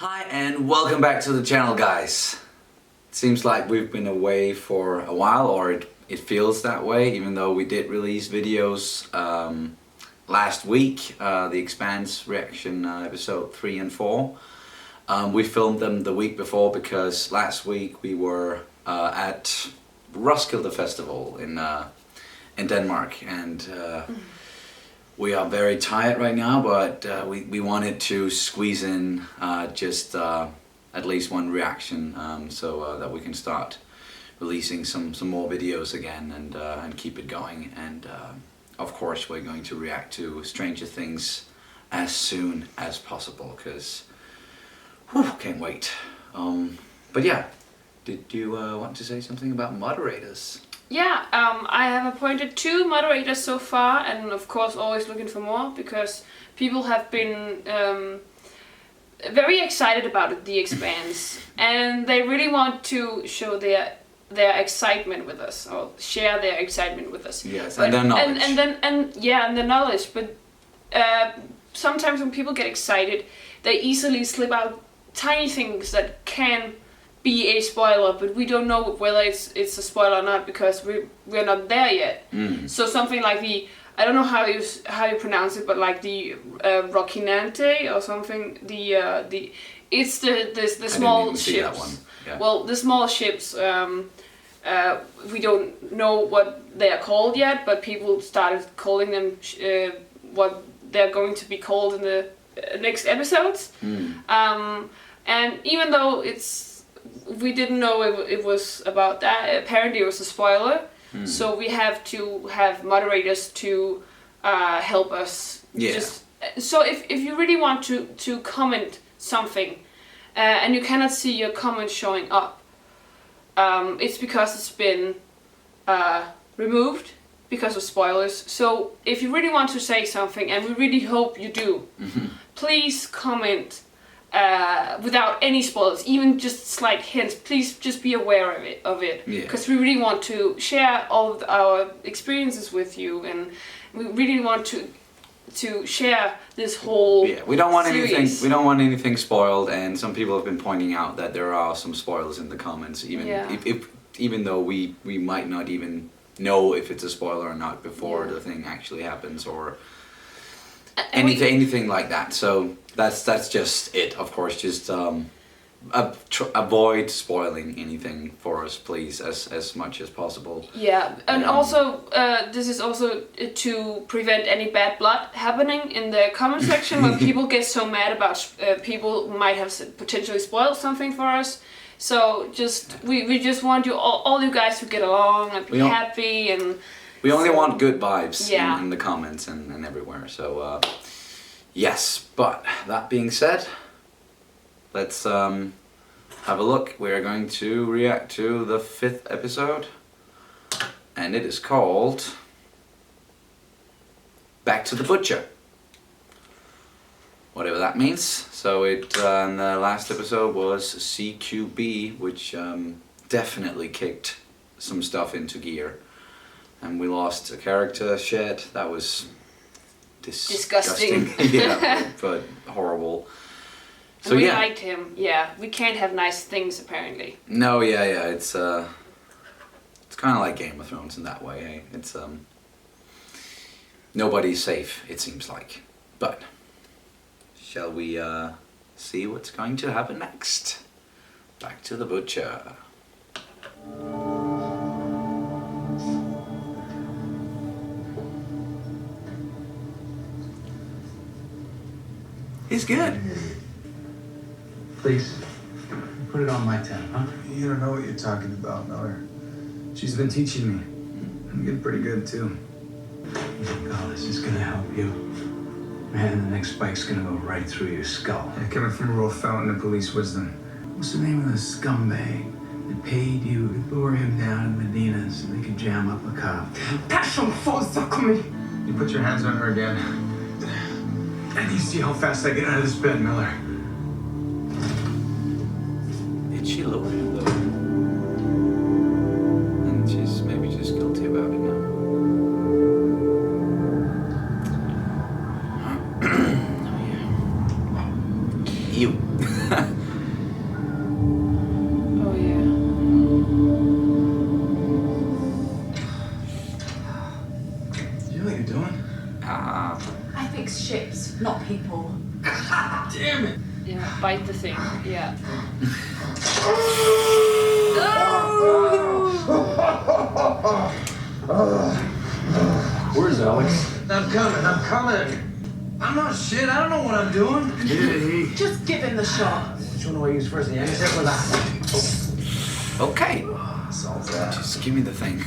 Hi and welcome back to the channel, guys. It seems like we've been away for a while, or it feels that way, even though we did release videos last week, the Expanse reaction episode 3 and 4. We filmed them the week before because last week we were at Roskilde Festival in Denmark, and we are very tired right now, but we wanted to squeeze in just at least one reaction so that we can start releasing some more videos again and keep it going. And of course we're going to react to Stranger Things as soon as possible, because can't wait. But yeah, did you want to say something about moderators? Yeah, I have appointed 2 moderators so far, and of course always looking for more, because people have been very excited about the Expanse and they really want to show their excitement with us, or share their excitement with us. Yes, and their knowledge. And their knowledge. But sometimes when people get excited, they easily slip out tiny things that can be a spoiler, but we don't know whether it's a spoiler or not, because we're not there yet. So something like I don't know how you pronounce it, but like the Rocinante or something. It's the small ships. That one. Yeah. Well, the small ships. We don't know what they are called yet, but people started calling them what they're going to be called in the next episodes. And even though we didn't know it was about that, apparently it was a spoiler. So we have to have moderators to help us. Yeah. So if you really want to comment something and you cannot see your comment showing up, it's because it's been removed because of spoilers. So if you really want to say something, and we really hope you do, please comment without any spoilers, even just slight hints. Please just be aware of it, because we really want to share all of our experiences with you, and we really want to share this whole we don't want series. anything. We don't want anything spoiled, and some people have been pointing out that there are some spoilers in the comments, even though we might not even know if it's a spoiler or not before the thing actually happens, or anything like that. So that's just it. Of course, just avoid spoiling anything for us, please, as much as possible. Yeah, and also this is also to prevent any bad blood happening in the comment section, when people get so mad about people might have potentially spoiled something for us. So we just want you all you guys to get along and be happy, and we only want good vibes in the comments and everywhere. So yes, but that being said, let's have a look. We're going to react to the 5th episode, and it is called Back to the Butcher. Whatever that means. So it in the last episode was CQB, which definitely kicked some stuff into gear. And we lost a character, Shed. That was disgusting. Yeah, but horrible. So we liked him. Yeah, we can't have nice things apparently. No, yeah. It's kind of like Game of Thrones in that way. Hey? It's nobody's safe, it seems like. But shall we see what's going to happen next? Back to the Butcher. He's good. Please, put it on my tab, huh? You don't know what you're talking about, Miller. She's been teaching me. I'm getting pretty good, too. Oh, this is gonna help you. Man, the next spike's gonna go right through your skull. Yeah, coming from a real fountain of police wisdom. What's the name of the scumbag that paid you to lure him down to Medina so they could jam up a cop? Passion falls me. You put your hands on her again. And you see how fast I get out of this bed, Miller. Did she lure him though? And she's maybe just guilty about it now. Oh yeah. You. bite the thing. Yeah. Where's Alex? I'm coming. I'm not shit. I don't know what I'm doing. Just give him the shot. Which one do I use first? Yeah, except for that. Okay, Solve that. just give me the thing.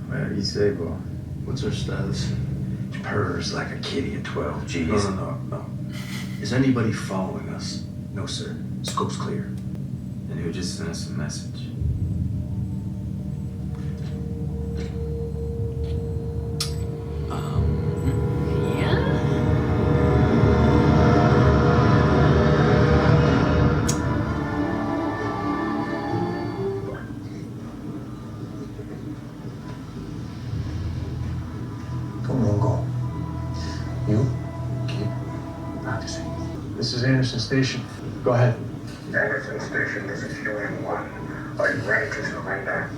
Where you say, bro? What's our status? She purrs like a kitty at 12. Jeez. No. Is anybody following us? No, sir. Scope's clear. And who just sent us a message? Go. You keep practicing. This is Anderson Station. Go ahead. Anderson Station, this is UN-1. Are you ready to surrender?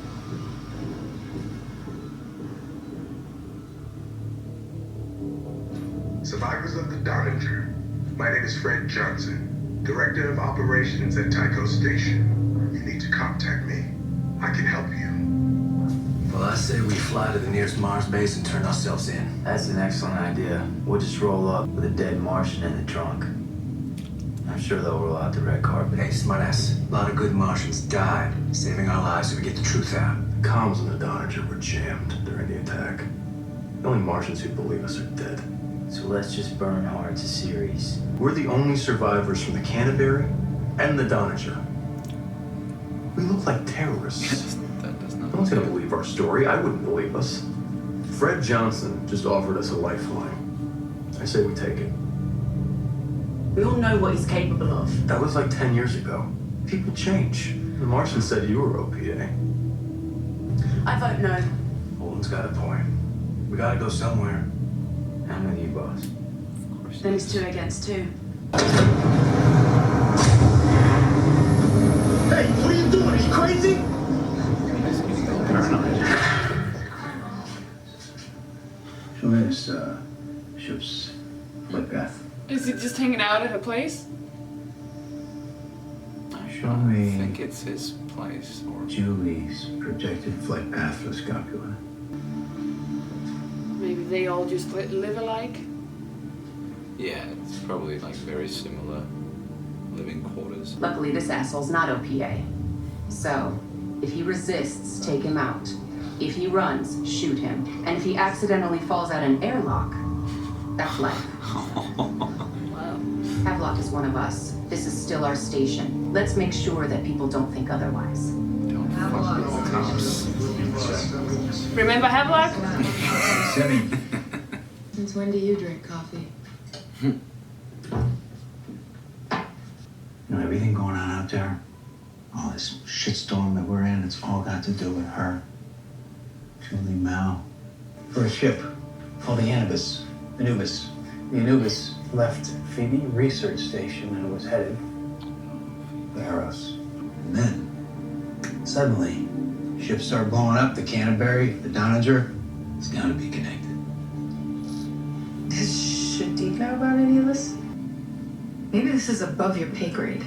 Survivors of the Donninger. My name is Fred Johnson, Director of Operations at Tycho Station. You need to contact me. I can help you. Well, I say we fly to the nearest Mars base and turn ourselves in. That's an excellent idea. We'll just roll up with a dead Martian in the trunk. I'm sure they'll roll out the red carpet. Hey, smartass. A lot of good Martians died, saving our lives so we get the truth out. The comms on the Donninger were jammed during the attack. The only Martians who believe us are dead. So let's just burn hard to Ceres. We're the only survivors from the Canterbury and the Donninger. We look like terrorists. That does not. No one's gonna believe our story. I wouldn't believe us. Fred Johnson just offered us a lifeline. I say we take it. We all know what he's capable of. That was like 10 years ago. People change. The Martian said you were OPA. I vote no. Holden's got a point. We gotta go somewhere. I'm with you, boss. Then it's 2 against 2. Hey, what are you doing? Are you crazy? Show me this ship's flight path. Is he just hanging out at a place? Show I me think it's his place. Or Julie's projected flight path for the scapula. Maybe they all just live alike. yeah, it's probably like very similar living quarters. Luckily, this asshole's not OPA. So, if he resists, take him out. If he runs, shoot him. And if he accidentally falls out an airlock, that's life. Wow. Havelock is one of us. This is still our station. Let's make sure that people don't think otherwise. Don't fuck with the cops. Remember Havelock? Semi. Since when do you drink coffee? You know, everything going on out there, all this shitstorm that we're in, it's all got to do with her. Julie Mao. For a ship called the Anubis. Anubis. The Anubis left Phoebe Research Station and was headed to Eros. And then, suddenly, ships start blowing up, the Canterbury, the Donninger. It's gotta be connected. Should Deke know about any of this? Maybe this is above your pay grade.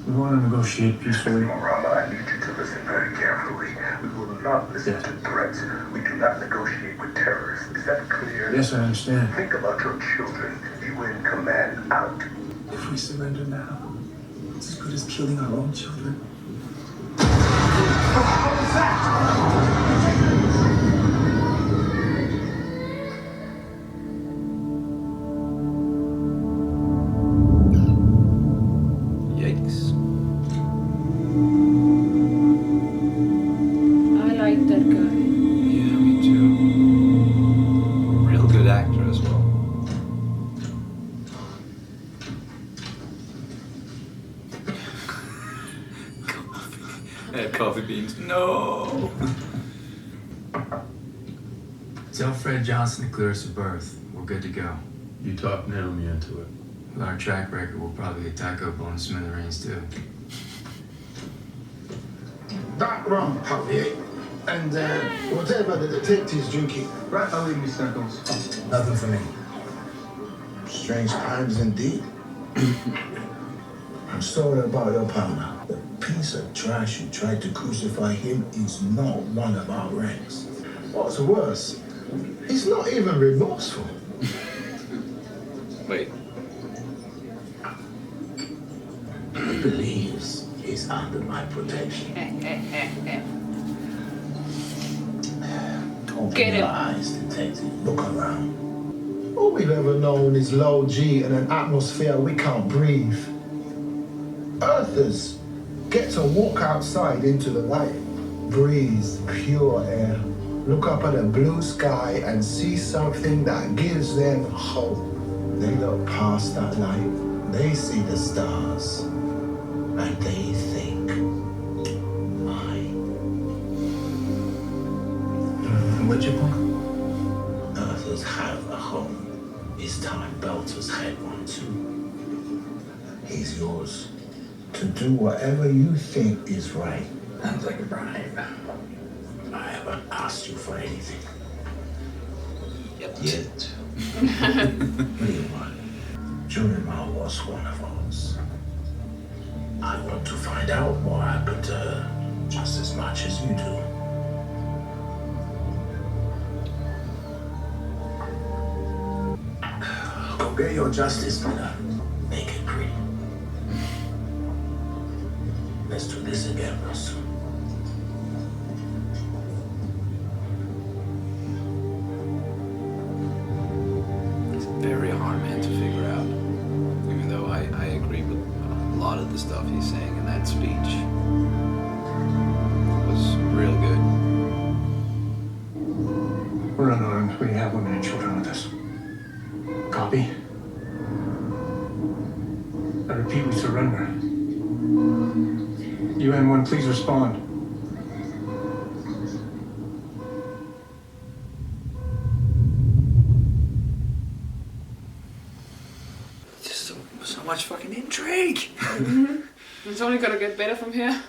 We want to negotiate peacefully. Marama, I need you to listen very carefully. We will not listen to threats. We do not negotiate with terrorists. Is that clear? Yes, I understand. Think about your children. UN command out. If we surrender now, it's as good as killing our own children. Yikes. I like that guy. Yeah, me too. Real good actor as well. Coffee beans. No. Tell Fred Johnson to clear us of berth. We're good to go. You talked Naomi into it. With our track record, we'll probably get Taco blown to smithereens too. Dark rum, Javier. And whatever the detective's drinking. Right, I'll leave you circles. Nothing for me. Strange times indeed. I'm sorry about your partner. The piece of trash who tried to crucify him is not one of our ranks. What's worse, he's not even remorseful. Wait. He believes he's under my protection. Open Get your him. eyes, detective. Look around. All we've ever known is low G and an atmosphere we can't breathe. Earthers get to walk outside into the light, breathe pure air, look up at a blue sky and see something that gives them hope. They look past that light, they see the stars, and they think, what'd you want? Earthers have a home. It's time Belters had one too. He's yours. To do whatever you think is right. Sounds like a bribe. I haven't asked you for anything. Yet. What do you want? Junima was one of us. I want to find out what happened to her just as much as you do. Go get your justice, brother. Make it pretty. Let's do this again real soon. It's very hard, man, to figure out. Even though I agree with a lot of the stuff he's saying in that speech. It was real good. We're unarmed. We have women and children with us. Copy? I repeat, we surrender. UN-1, please respond. Just so much fucking intrigue. It's only gonna get better from here.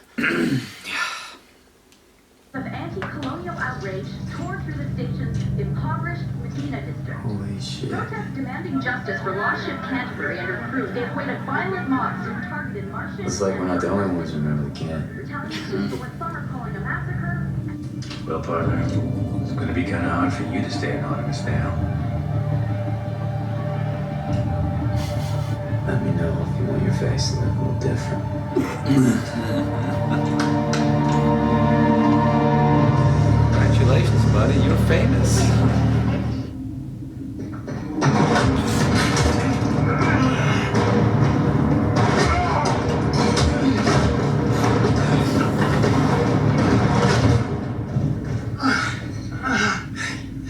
Of anti-colonial outrage tore through the station's impoverished Medina district. Holy shit. Protests demanding justice for lost ship Canterbury and her crew gave way to violent mobs who targeted Martian. Looks like we're not the only ones who remember the can. Retaliation for what some are calling a massacre. Well, partner, it's gonna be kinda hard for you to stay anonymous now. Let me know if you want your face to look a little different. Congratulations, buddy. You're famous.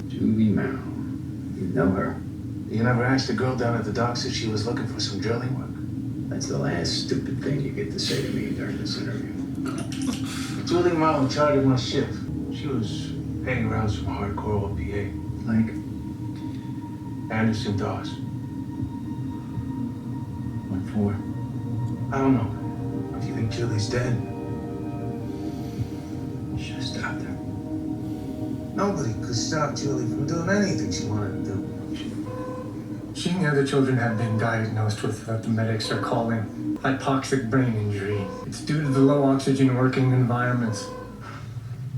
Julie Mao. You know her. You never asked the girl down at the docks if she was looking for some drilling work. That's the last stupid thing you get to say to me during this interview. Julie Mao chartered my ship. She was hanging around some hardcore OPA. Like, Anderson Dawes. what for? I don't know. If you think Julie's dead, You should have stopped her. nobody could stop Julie from doing anything she wanted to do. She and the other children have been diagnosed with what the medics are calling hypoxic brain injury. It's due to the low oxygen working environments.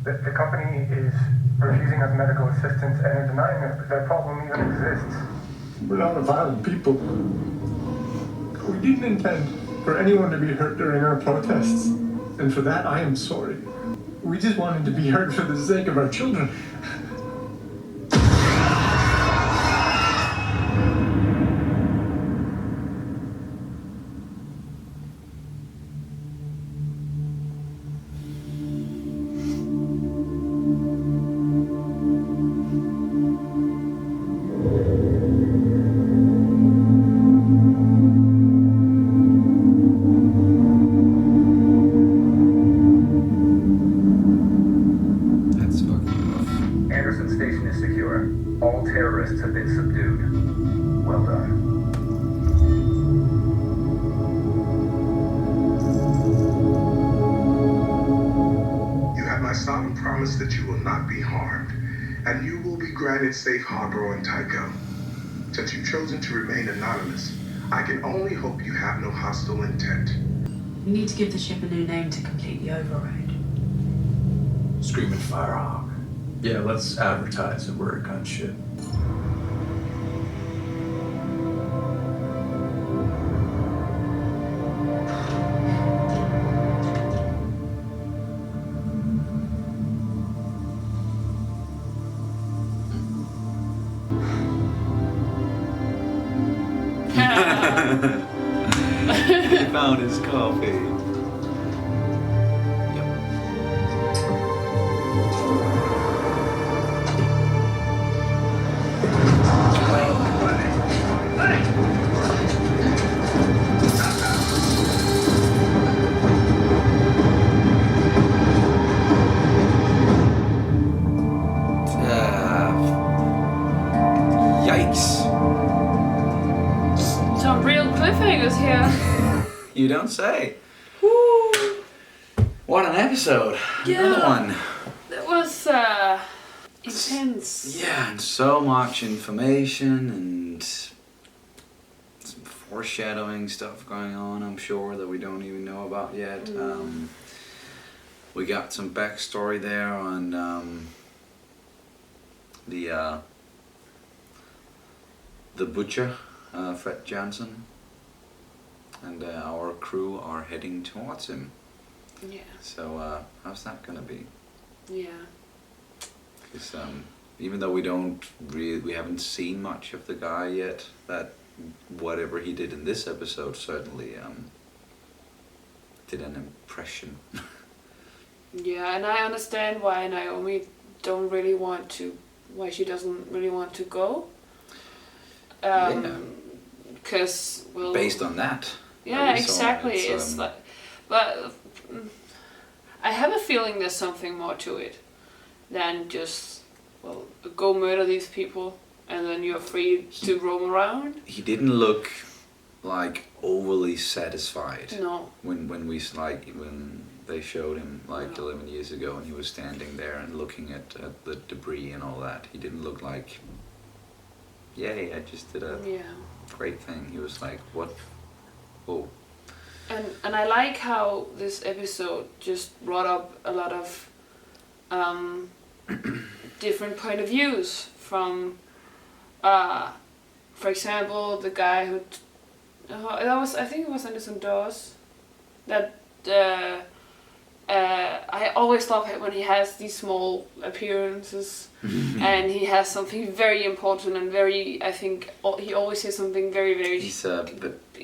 The company is refusing us medical assistance and denying us that problem even exists. We're not a violent people. We didn't intend for anyone to be hurt during our protests. And for that, I am sorry. We just wanted to be heard for the sake of our children. That's fucking rough. Anderson Station is secure. All terrorists have been subdued. Well done. solemn promise that you will not be harmed, and you will be granted safe harbor on Tycho. Since you've chosen to remain anonymous, I can only hope you have no hostile intent. We need to give the ship a new name to complete the override. Screaming Firehawk. Yeah, let's advertise that we're a gunship. He found his coffee. Yikes. Some real cliffhangers here. You don't say. What an episode. Another one. That was intense. Yeah, and so much information and some foreshadowing stuff going on, I'm sure, that we don't even know about yet. We got some backstory there on the butcher, Fred Johnson, and our crew are heading towards him. Yeah. So how's that gonna be? Yeah. Because even though we haven't seen much of the guy yet, that whatever he did in this episode certainly did an impression. Yeah, and I understand why Naomi why she doesn't really want to go. Because based on that. Yeah, exactly. It's like, but I have a feeling there's something more to it than just go murder these people and then you're free to roam around. He didn't look like overly satisfied. No. When they showed him 11 years ago and he was standing there and looking at the debris and all that, he didn't look like, yay, I just did a great thing. He was like, what? Oh. And I like how this episode just brought up a lot of different point of views from, for example, the guy who I think it was Anderson Dawes, that I always love it when he has these small appearances and he has something very important and very, I think he always says something very, very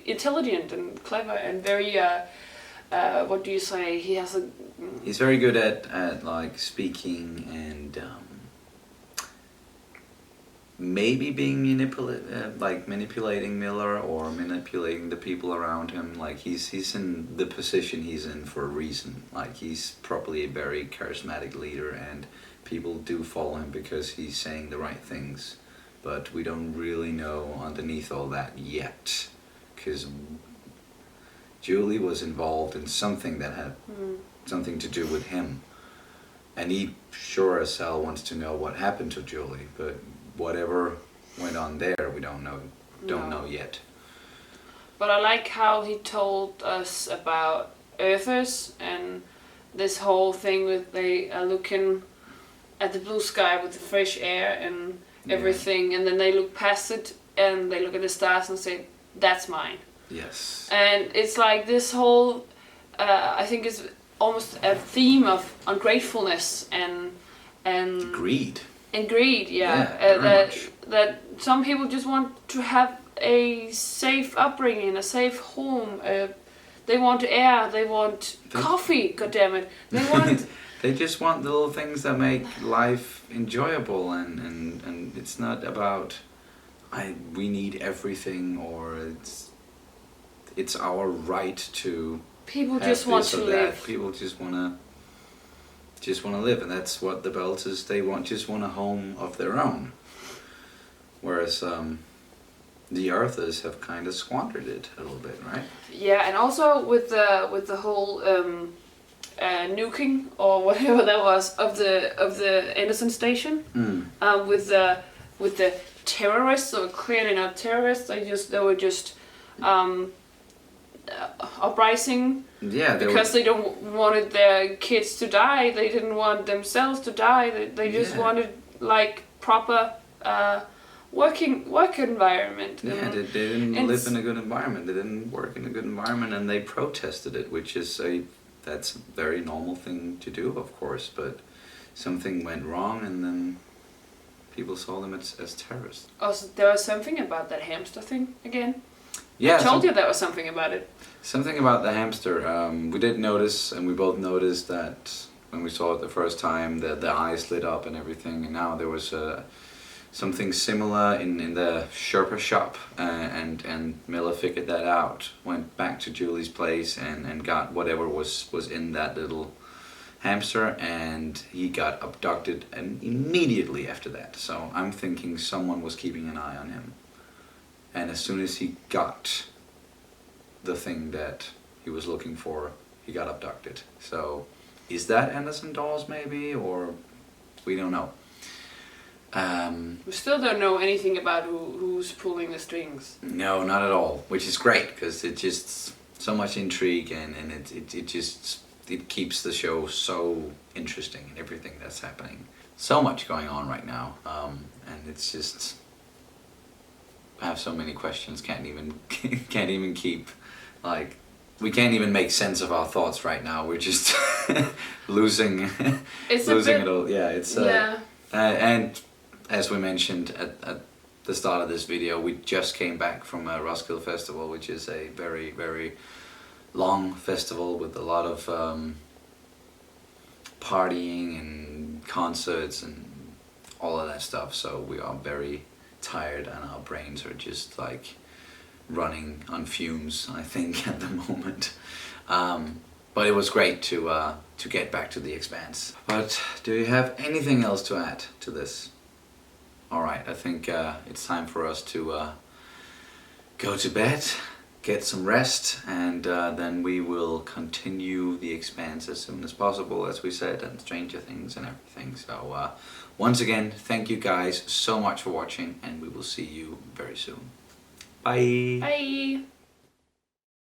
intelligent and clever and very, what do you say, he's very good at like speaking and maybe being manipulating Miller or manipulating the people around him. Like he's in the position he's in for a reason. Like he's probably a very charismatic leader and people do follow him because he's saying the right things. But we don't really know underneath all that yet, because Julie was involved in something that had something to do with him, and he sure as hell wants to know what happened to Julie, but whatever went on there, we don't know yet. But I like how he told us about Earthers and this whole thing with they are looking at the blue sky with the fresh air and everything, and then they look past it and they look at the stars and say, that's mine. Yes. And it's like this whole, I think it's almost a theme of ungratefulness and greed. And greed, that some people just want to have a safe upbringing, a safe home. They want air, they want coffee. Goddammit, they want. They just want the little things that make life enjoyable, and it's not about we need everything or it's our right to. People just want to live. People just wanna live, and that's what the Belters, they just want a home of their own. Whereas the Arthurs have kind of squandered it a little bit, right? Yeah, and also with the whole nuking or whatever that was of the Anderson station, with the terrorists, or clearly not terrorists. They were just uprising. Yeah, because they don't wanted their kids to die. They didn't want themselves to die. They just wanted like proper work environment. Yeah, they didn't live in a good environment. They didn't work in a good environment, and they protested it, which is that's a very normal thing to do, of course. But something went wrong, and then people saw them as terrorists. Also, there was something about that hamster thing again. Yeah, I told you there was something about it. Something about the hamster. We did notice, and we both noticed that when we saw it the first time, the eyes lit up and everything. And now there was something similar in the Sherpa shop, and Miller figured that out. Went back to Julie's place and got whatever was in that little hamster, and he got abducted and immediately after that. So I'm thinking someone was keeping an eye on him. And as soon as he got the thing that he was looking for, he got abducted. So is that Anderson dolls maybe, or we don't know. We still don't know anything about who's pulling the strings. No, not at all, which is great because it just so much intrigue, and it keeps the show so interesting and everything that's happening. So much going on right now, and it's just, I have so many questions, can't even keep, like, we can't even make sense of our thoughts right now. We're just losing it all. Yeah, it's and as we mentioned at the start of this video, we just came back from a Roskilde Festival, which is a very, very long festival with a lot of partying and concerts and all of that stuff. So we are very tired, and our brains are just like running on fumes, I think, at the moment. But it was great to get back to the Expanse. But do you have anything else to add to this? All right, I think it's time for us to go to bed, get some rest, and then we will continue the Expanse as soon as possible, as we said, and Stranger Things and everything. So once again, thank you guys so much for watching, and we will see you very soon. Bye. Bye.